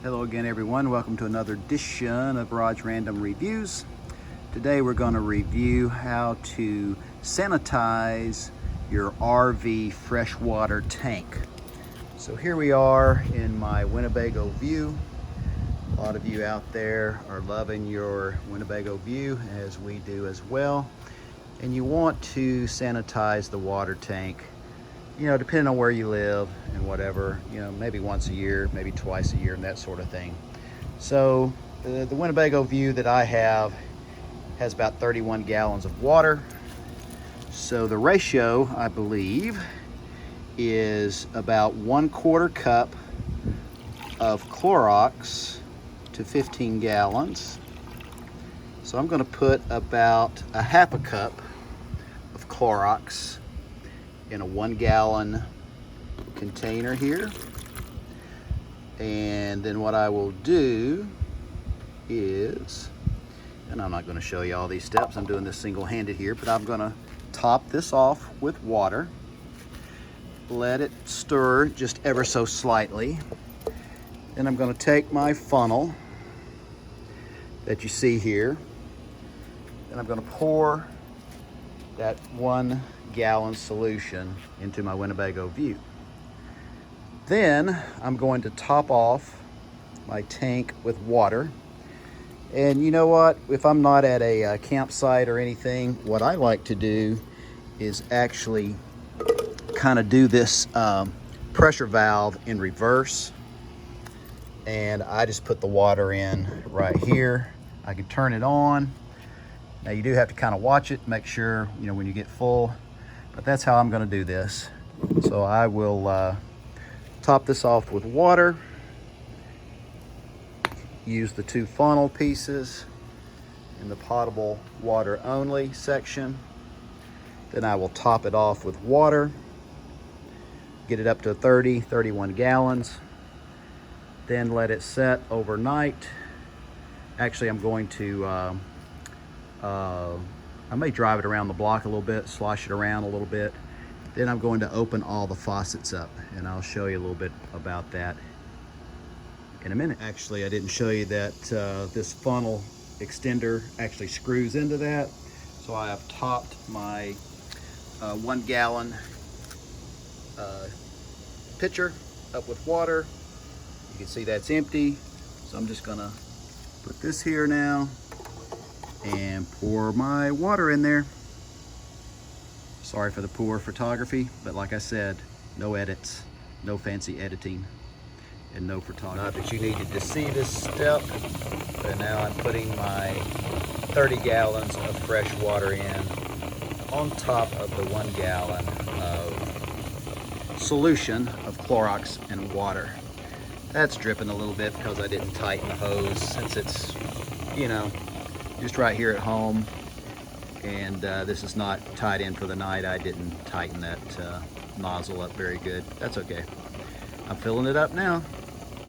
Hello again everyone, welcome to another edition of Garage Random Reviews. Today we're going to review how to sanitize your RV freshwater tank. So here we are in my Wineebago view. A lot of you out there are loving your Wineebago view, as we do as well. And you want to sanitize the water tank, you know, depending on where you live and whatever, you know, maybe once a year, maybe twice a year and that sort of thing. So the Wineebago view that I have has about 31 gallons of water. So the ratio, I believe, is about 1/4 cup of Clorox to 15 gallons. So I'm gonna put about a half a cup of Clorox in a 1-gallon container here. And then what I will do is, and I'm not going to show you all these steps, I'm doing this single-handed here, but I'm going to top this off with water, let it stir just ever so slightly. Then I'm going to take my funnel that you see here, and I'm going to pour that 1-gallon solution into my Wineebago view. Then I'm going to top off my tank with water. And you know what? If I'm not at a campsite or anything, what I like to do is actually kind of do this pressure valve in reverse. And I just put the water in right here. I can turn it on. Now you do have to kind of watch it, make sure, you know, when you get full, but that's how I'm gonna do this. So I will top this off with water, use the 2 funnel pieces in the potable water only section. Then I will top it off with water, get it up to 31 gallons, then let it set overnight. Actually, I'm going to I may drive it around the block a little bit, slosh it around a little bit. Then I'm going to open all the faucets up, and I'll show you a little bit about that in a minute. Actually, I didn't show you that this funnel extender actually screws into that. So I have topped my 1-gallon pitcher up with water. You can see that's empty. So I'm just gonna put this here now and pour my water in there. Sorry for the poor photography, but like I said, no edits, no fancy editing, and no photography. Not that you needed to see this step, but now I'm putting my 30 gallons of fresh water in on top of the 1 gallon of solution of Clorox and water. That's dripping a little bit because I didn't tighten the hose, since it's, you know, just right here at home, and this is not tied in for the night. I didn't tighten that nozzle up very good. That's okay. I'm filling it up now.